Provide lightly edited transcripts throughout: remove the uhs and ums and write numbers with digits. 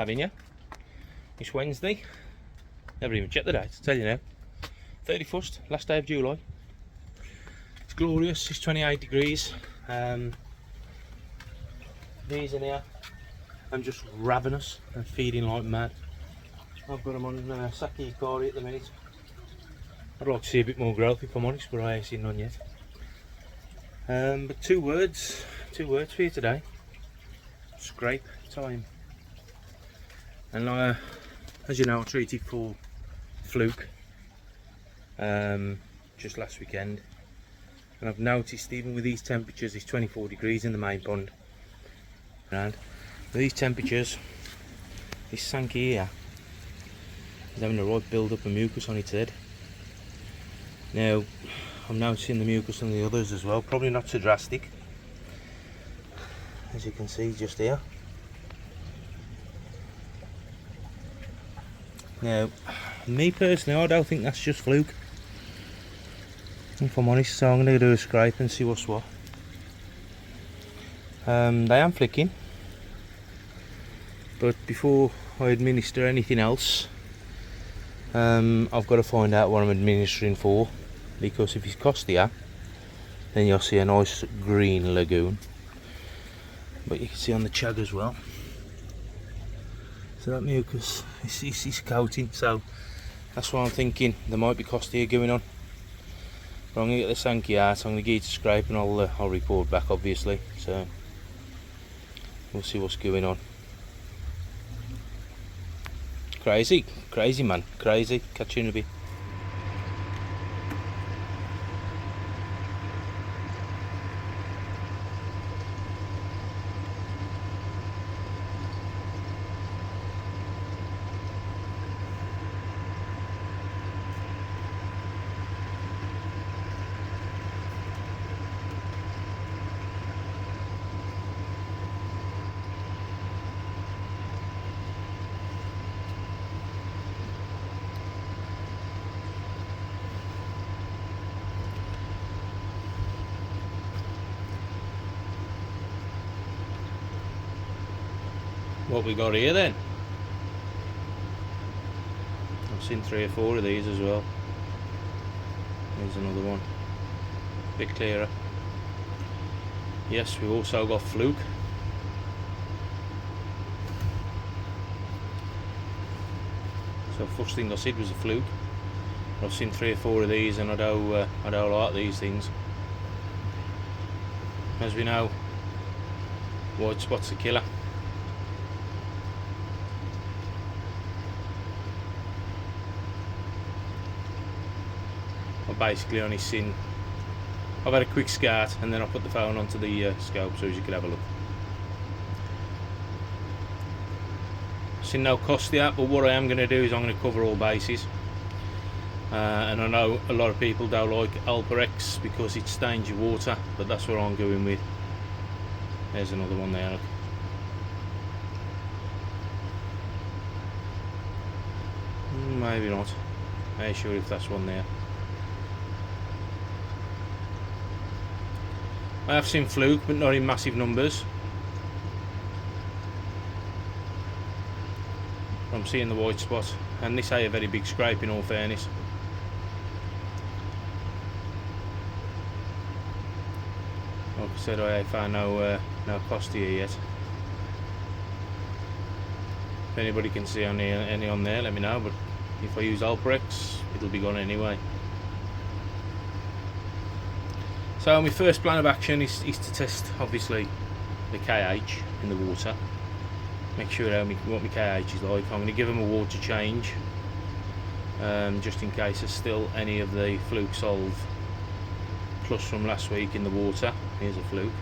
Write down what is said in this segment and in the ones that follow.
having you. It's Wednesday. Never even checked the date, I'll tell you now. 31st, last day of July. It's glorious, it's 28 degrees. These in here, I'm just ravenous and feeding like mad. I've got them on Saki Ikari at the minute. I'd like to see a bit more growth if I'm honest, but I ain't seen none yet. But two words for you today. Scrape time. And as you know, I treated for fluke just last weekend, and I've noticed even with these temperatures, it's 24 degrees in the main pond, and with these temperatures, this Sankey here is having a right build up of mucus on its head. Now I'm noticing the mucus on the others as well, probably not so drastic, as you can see just here. Now, me personally, I don't think that's just fluke, if I'm honest, so I'm going to do a scrape and see what's what. They am flicking, but before I administer anything else, I've got to find out what I'm administering for, because if it's costia, then you'll see a nice green lagoon, but you can see on the chag as well. So that mucus is coating, so that's why I'm thinking there might be costia going on. But I'm going to get the Sankey out, I'm going to get it to scrape, and I'll report back obviously, so we'll see what's going on. Crazy man, crazy. Catch you in a bit. What we got here then? I've seen 3 or 4 of these as well. There's another one, a bit clearer. Yes, we've also got fluke. So first thing I said was a fluke. I've seen 3 or 4 of these, and I don't like these things. As we know, white spot's a killer. I've basically only seen, I've had a quick scat and then I put the phone onto the scope so as you could have a look. Seen no costia, but what I am going to do is I'm going to cover all bases. And I know a lot of people don't like Alparex because it stains your water, but that's what I'm going with. There's another one there, look. Maybe not. I ain't sure if that's one there. I have seen fluke, but not in massive numbers. I'm seeing the white spot, and this ain't a very big scrape in all fairness. Like I said, I ain't found no costia yet. If anybody can see any on there, let me know, but if I use Alparex, it'll be gone anyway. So my first plan of action is to test obviously the KH in the water. Make sure what my KH is like. I'm going to give them a water change, just in case there's still any of the fluke solve plus from last week in the water. Here's a fluke.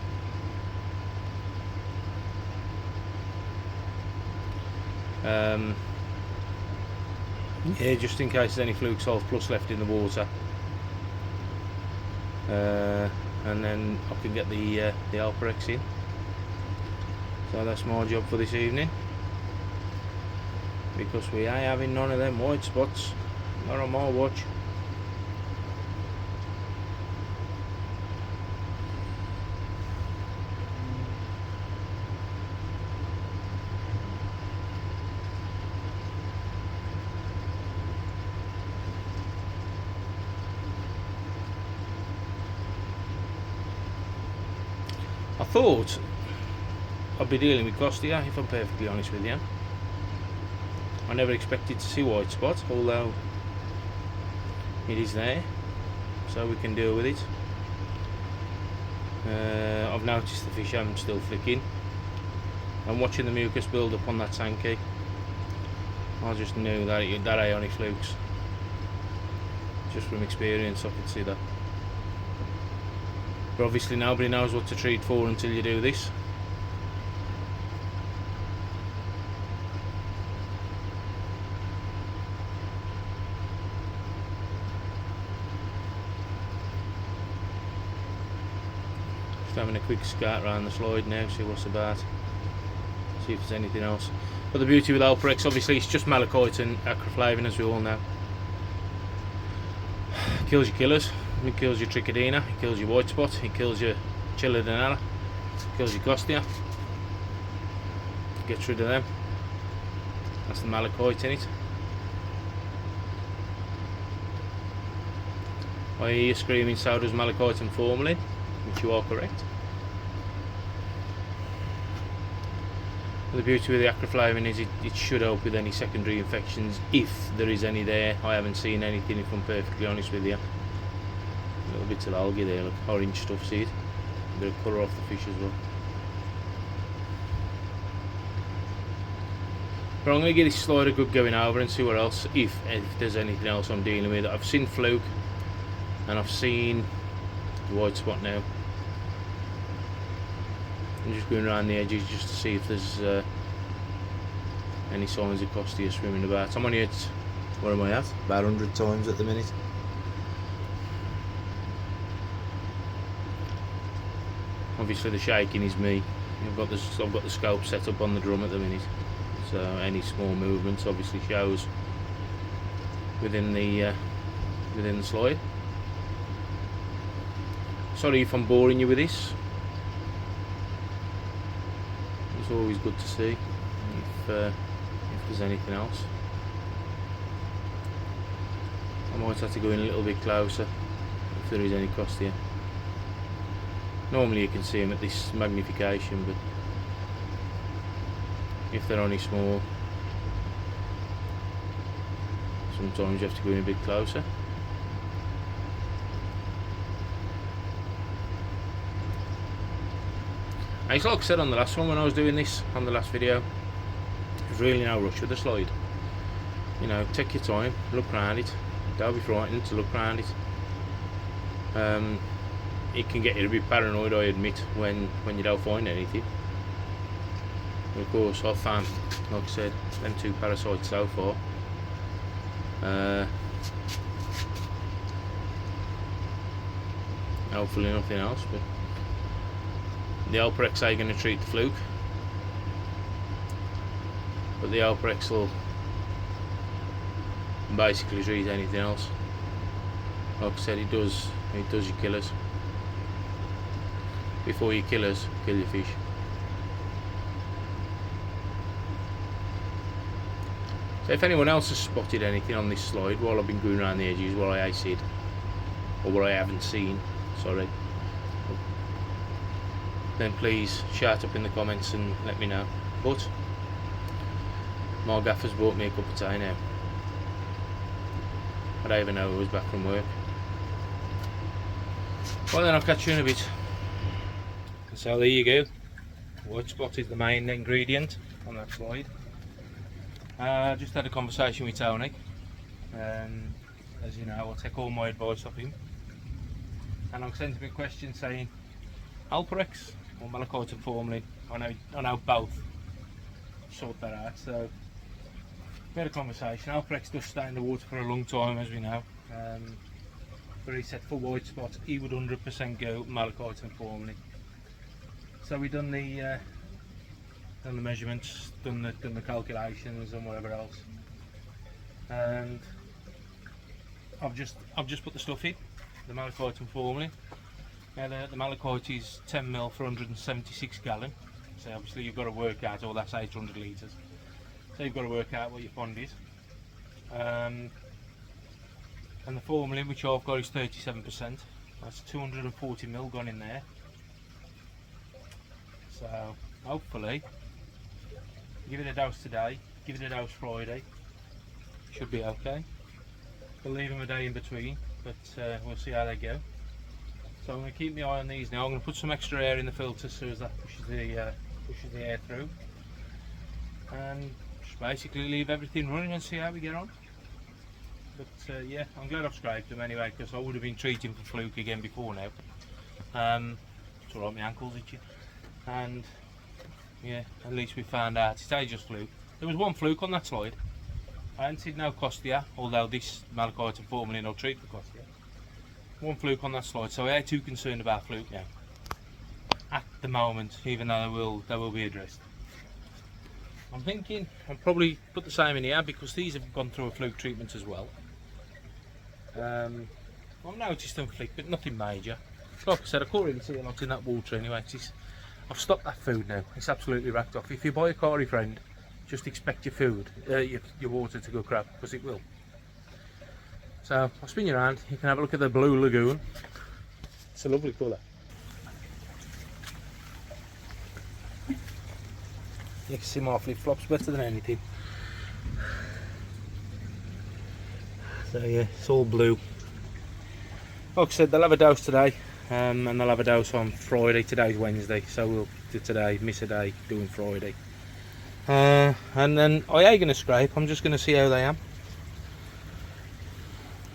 Yeah, just in case there's any fluke solve plus left in the water. And then I can get the Alparex in. So that's my job for this evening, because we ain't having none of them white spots, not on my watch. thought I'd be dealing with Costia, if I'm perfectly honest with you. I never expected to see white spot, although it is there, so we can deal with it. I've noticed the fish I'm still flicking. I'm watching the mucus build up on that sankey. I just knew that that only flukes. Just from experience I could see that. But obviously nobody knows what to treat for until you do this. Just having a quick scat around the slide now, see what's about. See if there's anything else. But the beauty with Alprex, obviously, it's just malachite and acroflavin, as we all know. It kills your killers, it kills your trichodina, it kills your white spot, it kills your chilidanella, it kills your costia. It gets rid of them. That's the malachite in it. I hear you screaming, so does malachite and formalin, which you are correct. The beauty with the acroflavin is it should help with any secondary infections, if there is any there. I haven't seen anything, if I'm perfectly honest with you. Little bits of algae there, look, orange stuff, see it? A bit of colour off the fish as well. But I'm going to give this slide a good going over and see what else, if there's anything else I'm dealing with. I've seen fluke, and I've seen the white spot now. I'm just going around the edges just to see if there's any signs of costia swimming about. I'm only at, where am I at? About 100 times at the minute. Obviously the shaking is me. I've got the scope set up on the drum at the minute, so any small movements obviously shows within the slide. Sorry if I'm boring you with this. It's always good to see if there's anything else. I might have to go in a little bit closer if there is any costia. Normally you can see them at this magnification, but if they're only small, sometimes you have to go in a bit closer. And it's like I said on the last one when I was doing this, on the last video, there's really no rush with the slide. You know, take your time, look around it, don't be frightened to look around it. It can get you a bit paranoid, I admit, when you don't find anything. But of course I've found, like I said, them 2 parasites so far. Hopefully nothing else, but the Alprex ain't going to treat the fluke, but the Alprex will basically treat anything else. Like I said, it does your killers. Before your killers, kill your fish. So if anyone else has spotted anything on this slide while I've been going around the edges, what I said, or what I haven't seen, sorry, then please shout up in the comments and let me know. But my gaffer's bought me a cup of tea now. I don't even know I was back from work. Well then, I'll catch you in a bit. So there you go. White spot is the main ingredient on that slide. I just had a conversation with Tony. As you know, I'll take all my advice off him. And I'm sending him a question saying, Alprex or malachite and formalin? I know both. Sort that out. So we had a conversation. Alprex does stay in the water for a long time, as we know. But he said for white spot he would 100% go malachite and formalin. So we done the measurements, done the calculations and whatever else. And I've just put the stuff in, the malachite and formalin. Now the malachite is 10 ml for 176 gallon. So obviously you've got to work out, oh that's 800 litres. So you've got to work out what your pond is. And the formalin, which I've got, is 37%. That's 240 ml gone in there. So hopefully give it a dose today, give it a dose Friday, should be okay. We'll leave them a day in between, but we'll see how they go. So I'm going to keep my eye on these now. I'm going to put some extra air in the filter so as that pushes the air through, and just basically leave everything running and see how we get on. But yeah, I'm glad I've scraped them anyway, because I would have been treating for fluke again before now. It's alright, my ankle's itchy. And yeah, at least we found out it's just fluke. There was one fluke on that slide. I hadn't seen no costia, although this malachite and formalin will treat the costia. One fluke on that slide, so I ain't too concerned about fluke now. At the moment, even though they will be addressed. I'm thinking I'll probably put the same in here because these have gone through a fluke treatment as well. I've noticed them flick, but nothing major. Like I said, I can't really see a lot in that water anyway. I've stopped that food now. It's absolutely racked off. If you buy a Kari friend, just expect your food, your water to go crap, because it will. So I'll spin you around. You can have a look at the blue lagoon. It's a lovely colour. You can see my flip flops better than anything. So yeah, it's all blue. Like I said, they'll have a dose today, and they'll have a dose on Friday. Today's Wednesday, so we'll do today, miss a day, doing Friday. And then I ain't going to scrape, I'm just going to see how they am.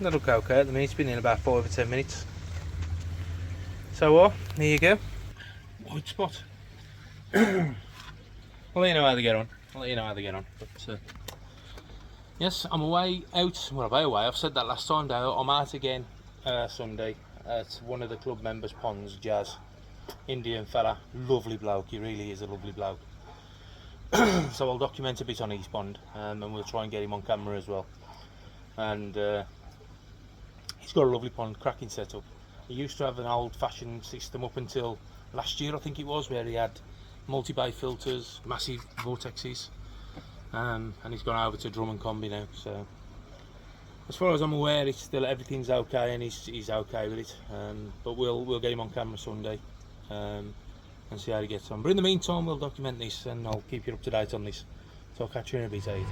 They look okay at the minute. It's been in about 5 or 10 minutes. So there you go. White spot. I'll let you know how they get on. But yes, I'm away out. Well, I'm away. I've said that last time though. I'm out again Sunday at one of the club members' ponds, Jazz. Indian fella, lovely bloke. He really is a lovely bloke. So I'll document a bit on his pond, and we'll try and get him on camera as well. And he's got a lovely pond, cracking setup. He used to have an old-fashioned system up until last year, I think it was, where he had multi-bay filters, massive vortexes, and he's gone over to drum and combi now. So as far as I'm aware, it's still everything's okay, and he's okay with it. But we'll get him on camera Sunday. And see how he gets on. But in the meantime, we'll document this, and I'll keep you up to date on this. So I'll catch you in a bit, Aid.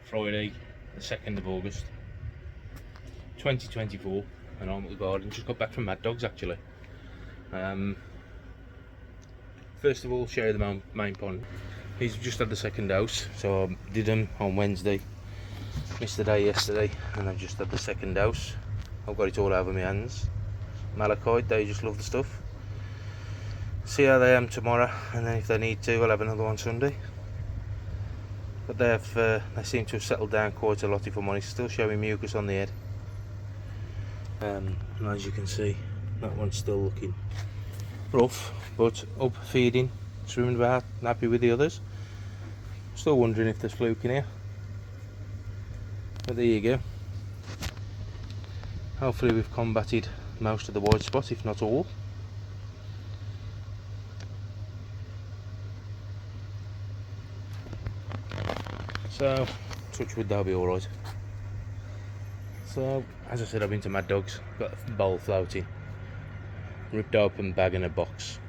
Friday the 2nd of August 2024, and I'm at the garden. Just got back from Mad Dogs actually. First of all, show you the main pond. He's just had the 2nd dose, so I did him on Wednesday, missed the day yesterday, and I've just had the 2nd dose. I've got it all over my hands. Malachite, they just love the stuff. See how they am tomorrow, and then if they need to, I'll have another one Sunday. But they seem to have settled down quite a lot, if I'm honest. Still showing mucus on the head. And as you can see, that one's still looking rough, but up feeding, swimming about, happy with the others. Still wondering if there's fluke in here. But there you go. Hopefully we've combated most of the white spot, if not all. So, touch wood, they'll be alright. So, as I said, I've been to Mad Dogs, got a bowl floating, ripped open bag in a box.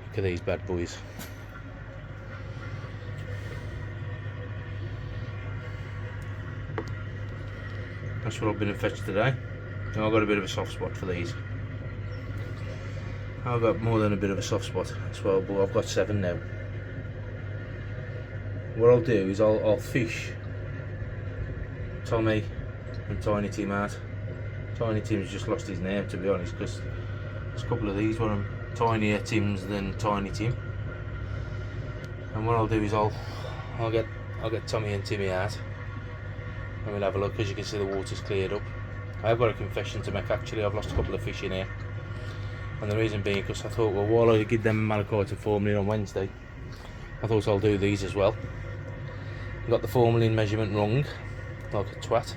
Look at these bad boys. That's what I've been and fetched today. I've got a bit of a soft spot for these. I've got more than a bit of a soft spot as well, but I've got 7 now. What I'll do is I'll fish Tommy and Tiny Tim out. Tiny Tim's just lost his name, to be honest, because there's a couple of these where I'm tinier Tims than Tiny Tim. And what I'll do is I'll get Tommy and Timmy out, and we'll have a look. As you can see, the water's cleared up. I've got a confession to make actually. I've lost a couple of fish in here, and the reason being because I thought, well, while I did them malachite and formalin on Wednesday, I thought I'll do these as well. Got the formalin measurement wrong, like a twat.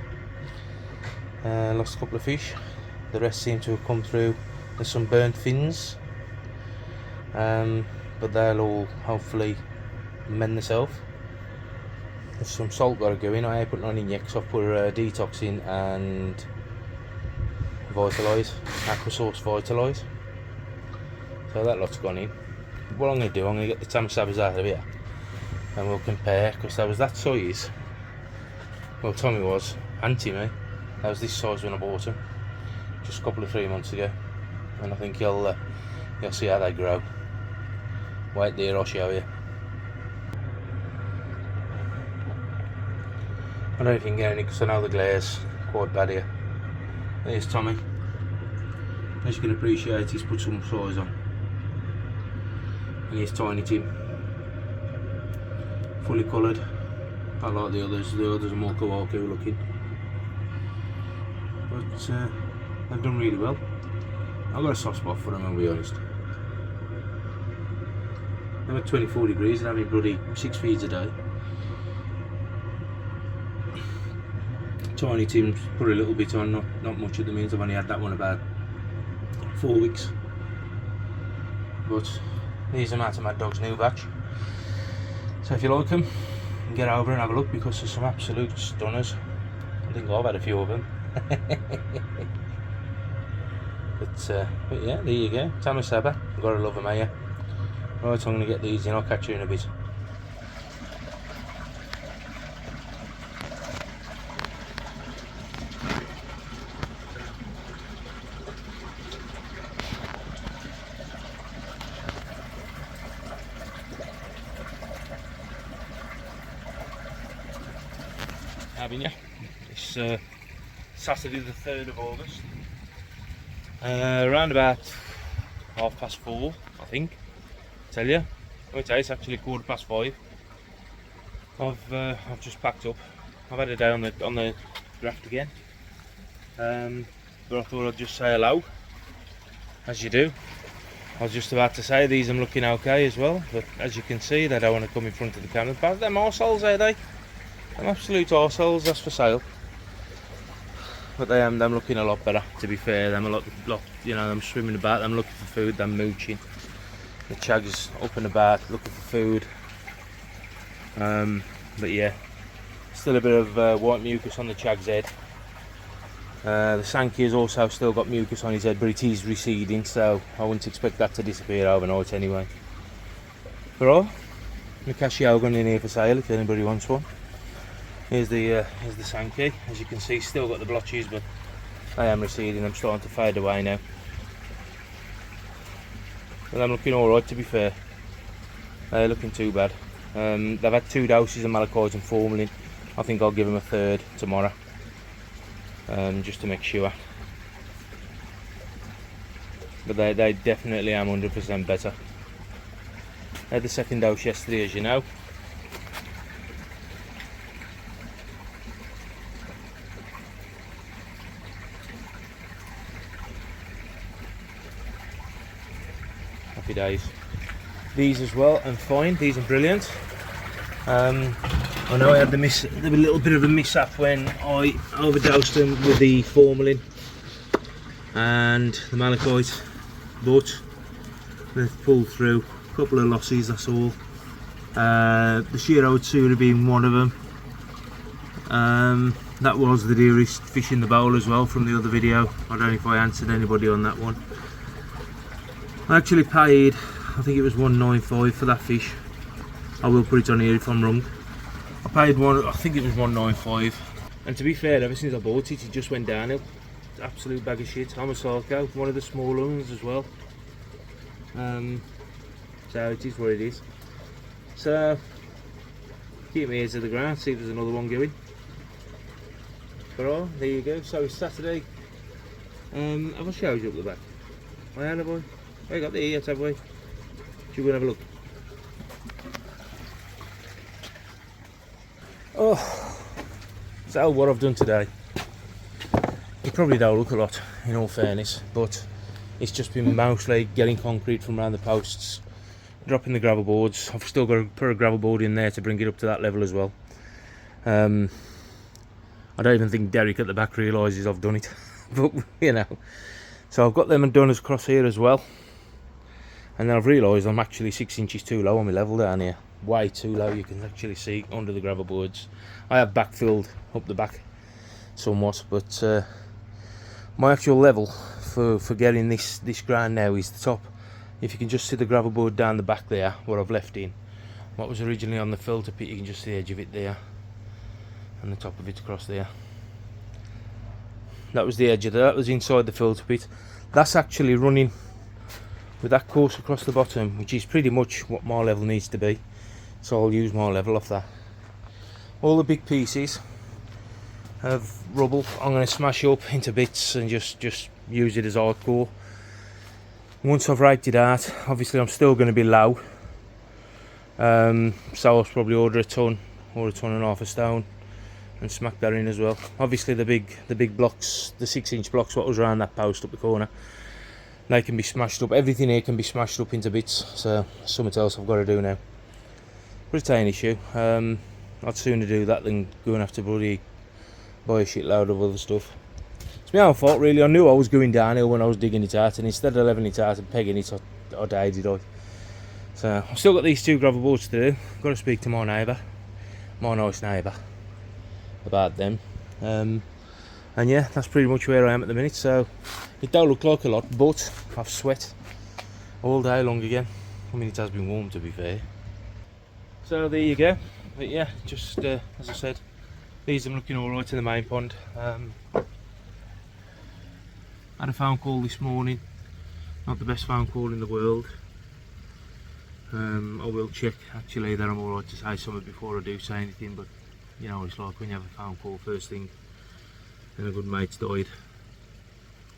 Lost a couple of fish. The rest seem to have come through. There's some burnt fins, but they'll all hopefully mend themselves. There's some salt got to go in. I ain't putting none in yet because I've put detox in and vitalise, aqua source vitalise. So that lot's gone in. What I'm going to do, I'm going to get the tam sabbers out of here and we'll compare, because there was that size. Well, Tommy was, and Timmy. That was this size when I bought them, just a couple of 3 months ago. And I think you'll see how they grow. Wait there, I'll show you. I don't know if you can get any because I know the glare's quite bad here. There's Tommy. As you can appreciate, he's put some size on. And here's Tiny Tim. Fully coloured. I like the others are more kawaku looking. But they've done really well. I've got a soft spot for them, I'll be honest. I'm at 24 degrees and having bloody 6 feeds a day. Tiny Tim's put a little bit on, not much at the minute. I've only had that one about 4 weeks. But these are out of Mad Dog's new batch. So if you like them, get over and have a look, because there's some absolute stunners. I think I've had a few of them. But yeah, there you go. Tammy Sabba, I've got to love them, eh? Right, I'm going to get these in. I'll catch you in a bit. Having you. It's Saturday the 3rd of August. Around about 4:30, I think. Tell you, it's actually 5:15. I've just packed up. I've had a day on the draft again, but I thought I'd just say hello, as you do. I was just about to say these I'm looking okay as well, but as you can see, they don't want to come in front of the camera. But them arseholes, are they? Them absolute arseholes. That's for sale. But them looking a lot better, to be fair. Them a lot, you know, them swimming about, them looking for food, them mooching. The chag's up and about, looking for food. But yeah, still a bit of white mucus on the chag's head. The Sankey's also still got mucus on his head, but it is receding, so I wouldn't expect that to disappear overnight anyway. But all, the Cassiogan in here for sale if anybody wants one. Here's the Sankey. As you can see, still got the blotches, but I am receding. I'm starting to fade away now. But I'm looking alright, to be fair. They're looking too bad. They've had 2 doses of malachite and formalin. I think I'll give them a 3rd tomorrow, just to make sure. But they definitely am 100% better. I had the 2nd dose yesterday, as you know. Happy days. These as well, and fine. These are brilliant. I know I had a little bit of a mishap when I overdosed them with the formalin and the malachite, but they've pulled through. A couple of losses, that's all. The Shiro Tsura being one of them. That was the dearest fish in the bowl as well from the other video. I don't know if I answered anybody on that one. I actually paid, I think it was $1.95 for that fish. I will put it on here if I'm wrong. I paid I think it was $1.95. And to be fair, ever since I bought it, it just went downhill. absolute bag of shit. I'm a psycho, one of the small ones as well. So it is what it is. So keep my ears to the ground, see if there's another one going. But oh, there you go. So it's Saturday. Have I showed you up the back? I have I? I got the ears, have we? Should we go and have a look? Oh, so what I've done today, you probably don't look a lot in all fairness, but it's just been mostly getting concrete from around the posts, dropping the gravel boards. I've still got to put a gravel board in there to bring it up to that level as well. I don't even think Derek at the back realises I've done it, but you know. So I've got them done across here as well, and then I've realised I'm actually 6 inches too low on my level down here. Way too low, you can actually see under the gravel boards. I have backfilled up the back somewhat, but my actual level for getting this ground now is the top. If you can just see the gravel board down the back there, what I've left in, what was originally on the filter pit, you can just see the edge of it there, and the top of it across there. That was the edge of that was inside the filter pit. That's actually running with that course across the bottom, which is pretty much what my level needs to be. So I'll use my level off that. All the big pieces of rubble I'm going to smash up into bits and just use it as hardcore. Once I've raked it out, obviously I'm still going to be low, so I'll probably order a ton or a ton and a half of stone and smack that in as well. Obviously the big blocks, the 6-inch blocks what was around that post up the corner, they can be smashed up. Everything here can be smashed up into bits, so something else I've got to do now. But it ain't an issue. I'd sooner do that than go and have to bloody buy a shitload of other stuff. It's my own fault really. I knew I was going downhill when I was digging it out, and instead of leveling it out and pegging it, I died, did I? So I've still got these 2 gravel boards to do. I've got to speak to my neighbour, my nice neighbour, about them. And yeah, that's pretty much where I am at the minute. So it don't look like a lot, but I've sweat all day long again. I mean, it has been warm to be fair. So there you go. But yeah, just as I said, these are looking alright in the main pond. Had a phone call this morning, not the best phone call in the world. I will check actually that I'm alright to say something before I do say anything, but you know what it's like when you have a phone call first thing and a good mate's died.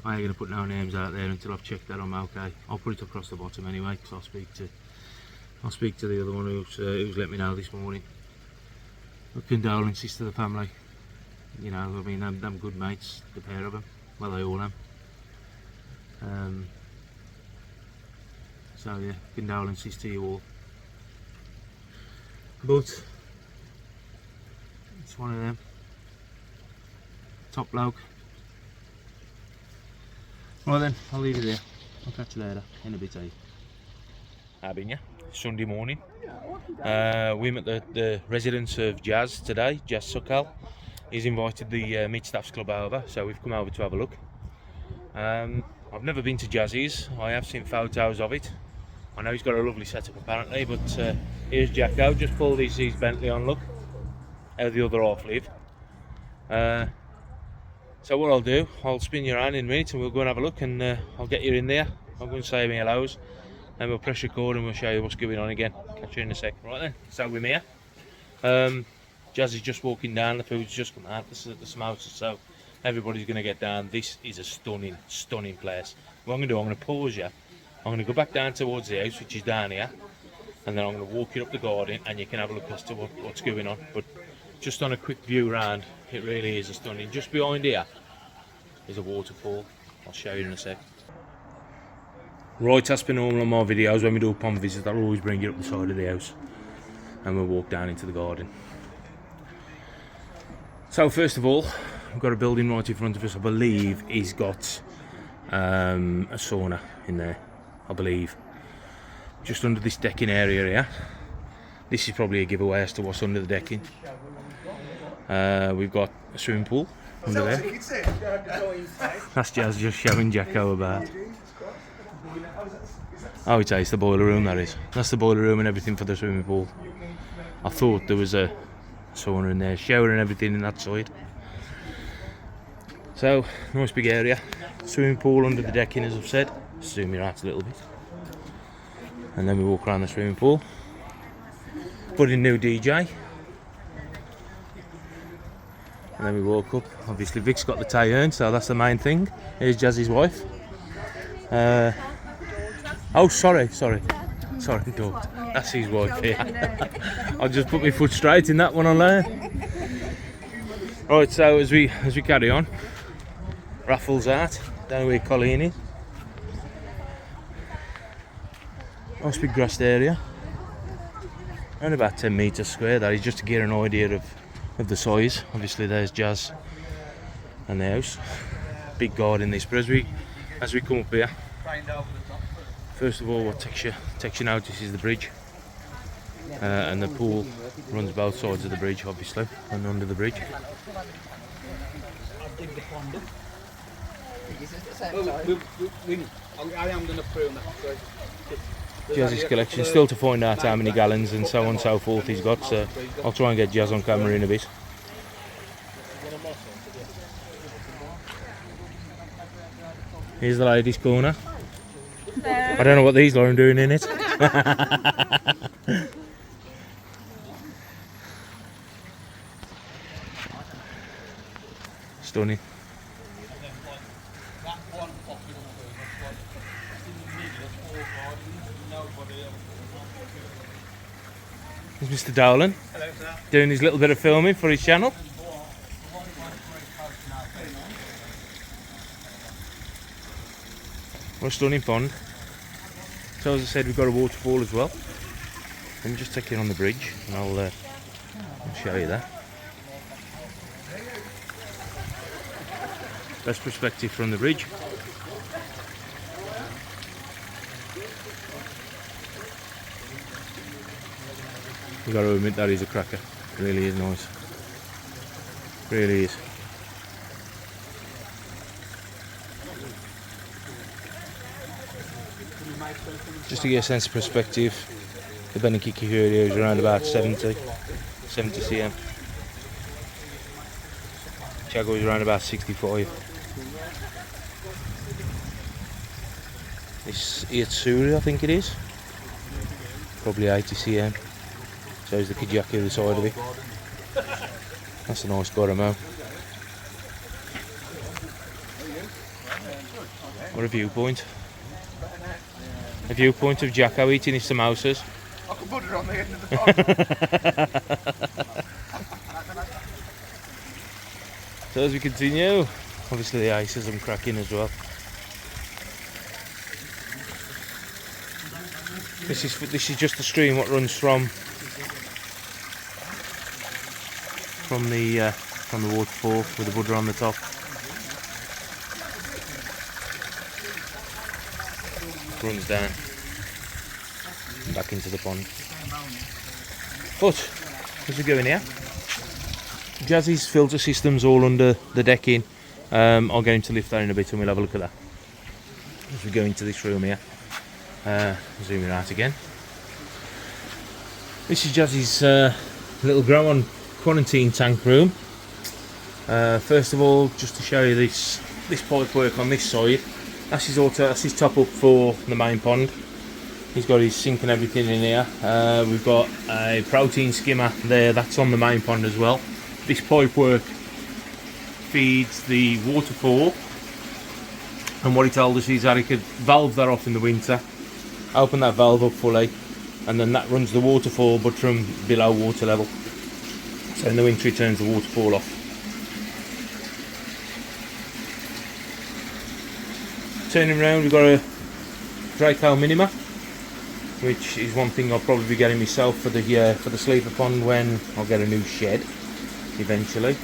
I ain't going to put no names out there until I've checked that I'm okay. I'll put it across the bottom anyway, because I'll speak to the other one who's let me know this morning. But condolences to the family. You know, I mean, them good mates, the pair of them. Well, they all am. So yeah, condolences to you all. But it's one of them. Top bloke. Right then, I'll leave you there. I'll catch you later in a bit, eh? How been ya? Sunday morning. We met the residents of Jazz today, Jazz Sokal. He's invited the mid-staffs club over, so we've come over to have a look. I've never been to Jazzy's. I have seen photos of it. I know he's got a lovely setup apparently, but here's Jacko, just pulled his Bentley on, look how the other half live. So what I'll do, I'll spin you around in a minute and we'll go and have a look, and I'll get you in there. I'll go and say me hellos, and we'll press record and we'll show you what's going on again. Catch you in a sec. Right then, so we're here. Jazz is just walking down, the food's just come out, this is at the smoker, so everybody's going to get down. This is a stunning, stunning place. What I'm going to do, I'm going to pause you. I'm going to go back down towards the house, which is down here, and then I'm going to walk you up the garden and you can have a look as to what's going on. But just on a quick view round, it really is a stunning. Just behind here is a waterfall. I'll show you in a sec. Right, as per normal on my videos, when we do a pond visit, I'll always bring you up the side of the house and we'll walk down into the garden. So first of all, we've got a building right in front of us. I believe he's got a sauna in there, I believe. Just under this decking area here. This is probably a giveaway as to what's under the decking. We've got a swimming pool under there. That's Jazz just showing Jacko about. Oh, it's the boiler room, that is. That's the boiler room and everything for the swimming pool. I thought there was a sauna in there, shower and everything in that side. So, nice big area. Swimming pool under the decking, as I've said. Zoom your out a little bit. And then we walk around the swimming pool. Put in new DJ. And then we walk up. Obviously Vic's got the tie urn, so that's the main thing. Here's Jazzy's wife. Oh, sorry, dog. That's his wife here. I'll just put my foot straight in that one on there. Right, so as we carry on, raffles out down where Colleen is. Nice big grassed area. Around about 10 metres square, that is, just to get an idea of the size. Obviously there's Jazz and the house. Big garden this, but as we come up here, first of all what takes you notice is the bridge. And the pool runs both sides of the bridge, obviously, and under the bridge. Jazz's collection, still to find out how many gallons and so on and so forth he's got, so I'll try and get Jazz on camera in a bit. Here's the ladies' corner. I don't know what these lot are doing in it. Stunning. There's Mr. Dowland doing his little bit of filming for his channel. What a stunning pond. So as I said, we've got a waterfall as well. Let me just take it on the bridge and I'll show you that. Best perspective from the bridge. We've got to admit that is a cracker. It really is nice. Really is. Just to get a sense of perspective, the Benikiki area is around about 70 cm. Chago is around about 65. This Iatsuri, I think it is. Probably 80 cm. So is the Kijaki the side of it. That's a nice Goramo. What a viewpoint. A viewpoint of Jacko eating his samosas. I can put it on the end of the pond. So as we continue, obviously the ice is cracking as well. This is just the stream what runs from the waterfall with the Buddha on the top. Runs down and back into the pond. But as we go in here, Jazzy's filter system's all under the decking. I'll get him to lift that in a bit and we'll have a look at that. As we go into this room here, zooming out again. This is Jazzy's little grow on quarantine tank room. First of all, just to show you this pipe work on this side. That's his top up for the main pond. He's got his sink and everything in here. We've got a protein skimmer there, that's on the main pond as well. This pipe work feeds the waterfall, and what he told us is that he could valve that off in the winter, open that valve up fully, and then that runs the waterfall but from below water level. So in the winter he turns the waterfall off. Turning around, we've got a Draco Minima, which is one thing I'll probably be getting myself for the sleeper pond when I'll get a new shed eventually.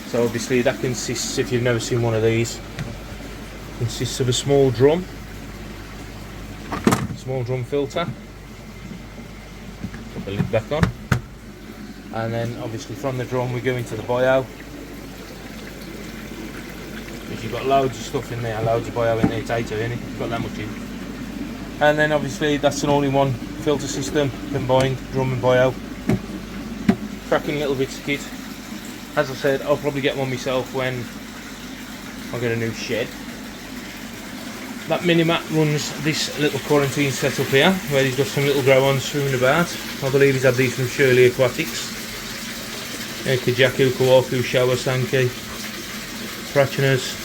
So obviously that consists, if you've never seen one of these, consists of a small drum filter. Put the lid back on, and then obviously from the drum we go into the bio. Because you've got loads of stuff in there, loads of bio in there, tato in it, you've got that much in. And then obviously that's an all-in-one filter system, combined drum and bio. Cracking little bits of kit. As I said, I'll probably get one myself when I'll get a new shed. That mini-mat runs this little quarantine setup here, where he's got some little grow-ons swimming about. I believe he's had these from Shirley Aquatics. Kajaku, Kawaku, Showa, Sankey, Prachinas.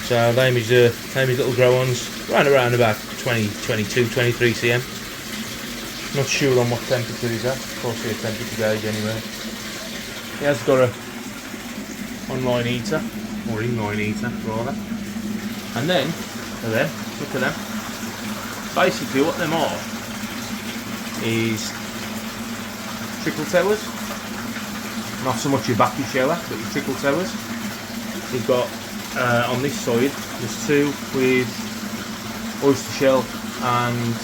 So they his little grow-ons, around about 20, 22, 23 cm. Not sure on what temperature he's at, of course he's a temperature gauge anyway. He has got a online heater, or inline heater rather. And then, look at them. Basically what them are is trickle towers. Not so much your vacuum shower, but your trickle towers. You've got, on this side, there's two with oyster shell and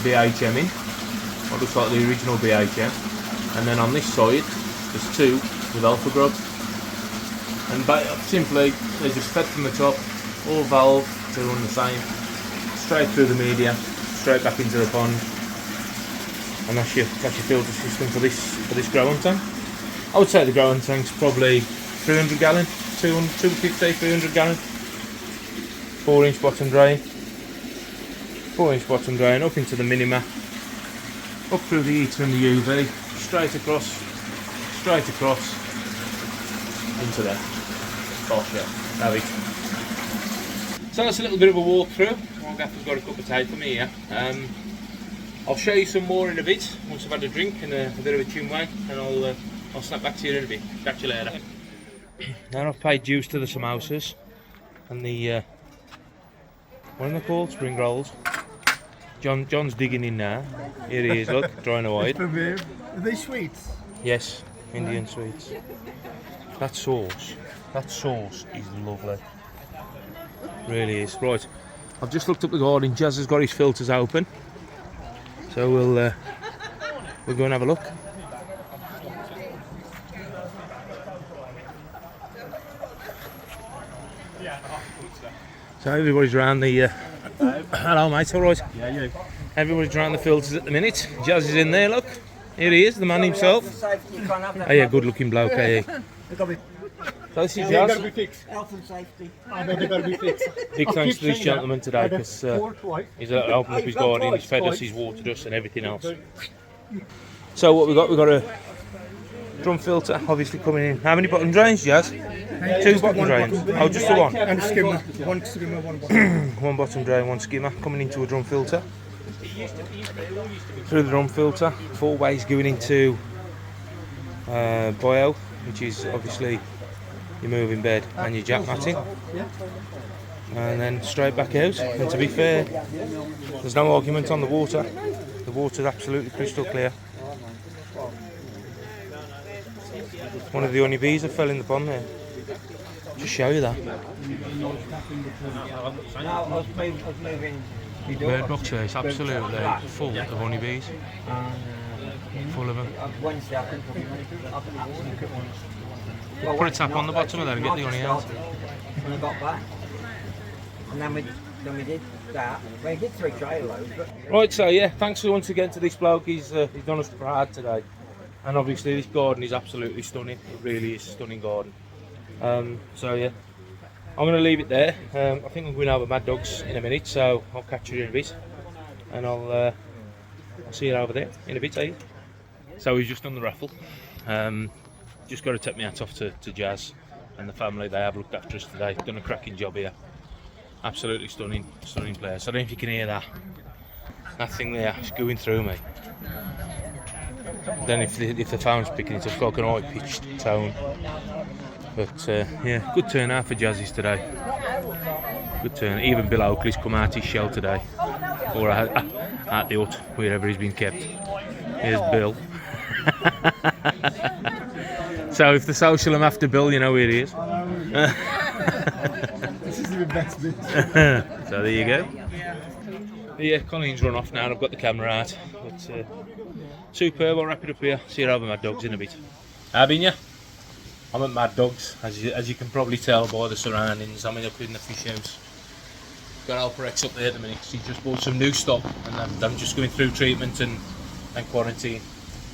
BHM in. What looks like the original BHM. And then on this side, there's two with alpha grub. And simply, they just fed from the top, all valve to run the same, straight through the media, straight back into the pond, and that's your filter system for this growing tank. I would say the growing tank's probably 300 gallon, 250, 300 gallon, 4-inch bottom drain, 4-inch bottom drain up into the mini-mat, up through the heater and the UV, straight across into there. Bosh, yeah, have it. So that's a little bit of a walkthrough. My gaffer's got a cup of tea for me here. I'll show you some more in a bit once I've had a drink and a bit of a chinwag, and I'll snap back to you in a bit. Catch you later. Now I've paid dues to the samosas and the what are they called? Spring rolls. John's digging in now. Here he is, look, drying away. Are they sweets? Yes, Indian sweets. That sauce is lovely. Really is. Right, I've just looked up the garden. Jazz has got his filters open, so we'll go and have a look. So everybody's around the hello mate, alright? Yeah, you. Everybody's around the filters at the minute. Jazz is in there, look. Here he is, the man himself. Oh yeah, good looking bloke, eh? So this is Jazz. Health and safety. I know they've got to be fixed. Big thanks to this gentleman today, because he's opened up his garden, he's fed us, he's watered us and everything else. So what we've got a drum filter obviously coming in. How many bottom drains, Jazz? Two bottom drains. Oh, just the one? And skimmer. One skimmer, one bottom. One bottom drain, one skimmer coming into a drum filter. Through the drum filter, 4 ways going into bio, which is obviously your moving bed and your jack matting, and then straight back out. And to be fair, there's no argument on the water. The water's absolutely crystal clear. One of the honeybees that fell in the pond there. Just show you that. Bird box here is absolutely full of honeybees. Full of them. Put a tap on the bottom of there and get the honey out. When I got back, and then we did that. We did 3 trailer loads. Right, so yeah, thanks once again to this bloke. He's done us proud today, and obviously this garden is absolutely stunning. It really is a stunning garden. So yeah, I'm going to leave it there. I think I'm going over Mad Dogs in a minute, so I'll catch you in a bit, and I'll see you over there in a bit, eh? So we've just done the raffle. Just got to take my hat off to Jazz and the family. They have looked after us today. Done a cracking job here. Absolutely stunning place. I don't know if you can hear that. That thing there is going through me. Then if the phone's picking it up, like an high pitched tone. But yeah, good turnout for Jazzies today. Good turn. Even Bill Oakley's come out his shell today, or at the hut, wherever he's been kept. Here's Bill. So if the social am after Bill, you know where he is. This is the best bit. So there you go. Yeah, Colleen's run off now. I've got the camera out. But superb. I'll wrap it up here. See you over Mad Dogs in a bit. How been you? I'm at Mad Dogs, as you can probably tell by the surroundings. I'm up in the fish house. Got Alparex up there at the minute. He just bought some new stock, and I'm just going through treatment and quarantine.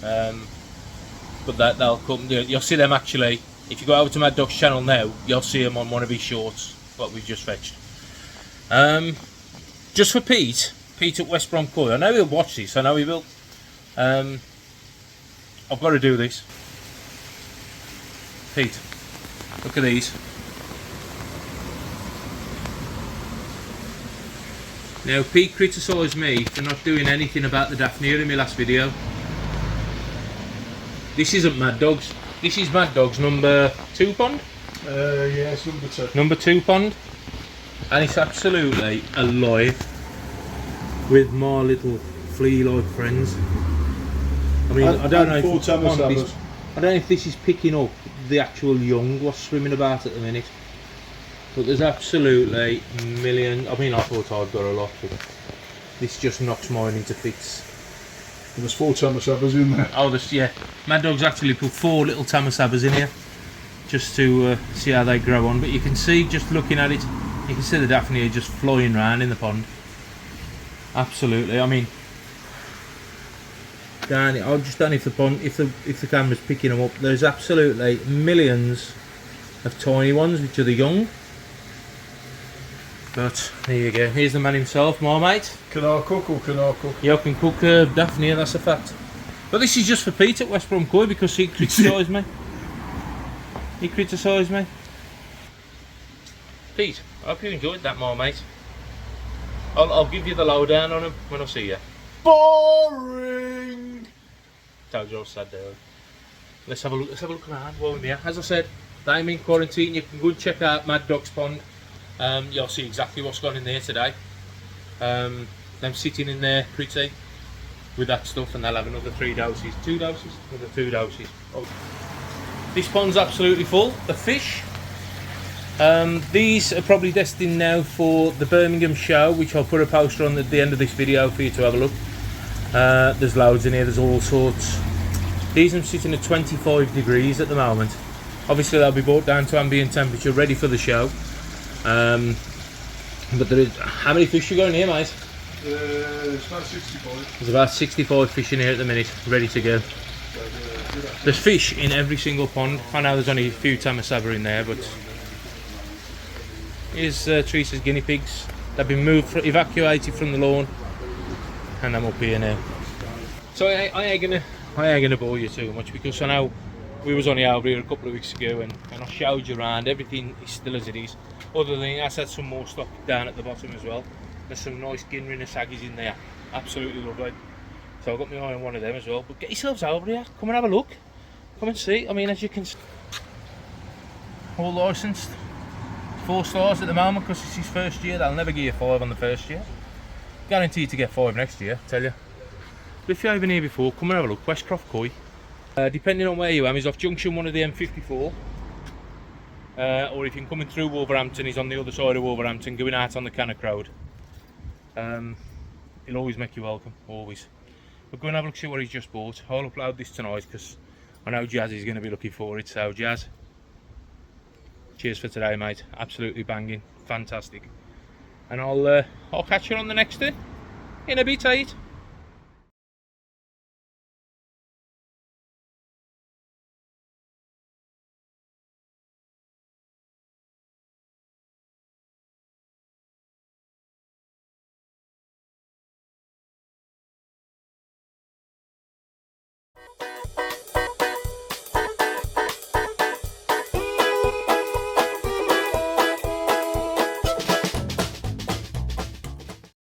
But they'll come. You'll see them actually If you go over to Mad Dog's channel now, you'll see him on one of his shorts, what we've just fetched. Just for Pete at West Brom Koi. I know he'll watch this, I know he will. I've got to do this. Pete, look at these. Now Pete criticised me for not doing anything about the Daphnia in my last video. This isn't Mad Dog's. This is Mad Dog's number 2 pond? Yes, number 2. Number 2 pond. And it's absolutely alive with my little flea-like friends. I mean, I don't know if this is picking up the actual young what's swimming about at the minute. But there's absolutely millions. I mean, I thought I'd got a lot, but this just knocks mine into fits. There's 4 tamasabbas in there. Oh, yeah. Mad Dog's actually put 4 little tamasabbas in here just to see how they grow on. But you can see, just looking at it, you can see the Daphnia just flying around in the pond. Absolutely. I mean, down, I just don't know if the pond, if the camera's picking them up. There's absolutely millions of tiny ones, which are the young. But there you go. Here's the man himself, my mate. Can I cook or can I cook? Yeah, I can cook Daphnia, that's a fact. But this is just for Pete at West Brom Koi because he criticised me. He criticised me. Pete, I hope you enjoyed that, my mate. I'll give you the lowdown on him when I see you. Boring! Told you I was sad there. Let's have a look around while we're here. As I said, I'm in quarantine. You can go and check out Mad Dog's pond. You'll see exactly what's gone in there today. Them sitting in there pretty with that stuff, and they'll have another 3 doses. 2 doses? Another 2 doses. Oh. This pond's absolutely full. The fish. These are probably destined now for the Birmingham show, which I'll put a poster on at the end of this video for you to have a look. There's loads in here, there's all sorts. These are sitting at 25 degrees at the moment. Obviously they'll be brought down to ambient temperature, ready for the show. But there is, how many fish you got in here, mate? It's about 65. There's about 65 fish in here at the minute, ready to go. There's fish in every single pond. I know there's only a few tamasaba in there, but here's Teresa's guinea pigs. They've been evacuated from the lawn, and I'm up here now. So I ain't gonna bore you too much because I know we was only over here a couple of weeks ago, and I showed you around. Everything is still as it is. Other than I had some more stock down at the bottom as well. There's some nice Ginrin and saggies in there. Absolutely lovely. So I've got my eye on one of them as well. But get yourselves over here. Come and have a look. Come and see. I mean, as you can see, all licensed. 4 stars at the moment because it's his first year. They'll never give you 5 on the first year. Guaranteed to get 5 next year, I tell you. But if you haven't been here before, come and have a look. Westcroft Koi. Depending on where you are, he's off junction 1 of the M54. Or if you're coming through Wolverhampton, he's on the other side of Wolverhampton, going out on the Cannock Road. He'll always make you welcome, always. But go and have a look, see what he's just bought. I'll upload this tonight because I know Jazz is going to be looking for it. So Jazz, cheers for today, mate. Absolutely banging, fantastic. And I'll catch you on the next day in a bit, 8.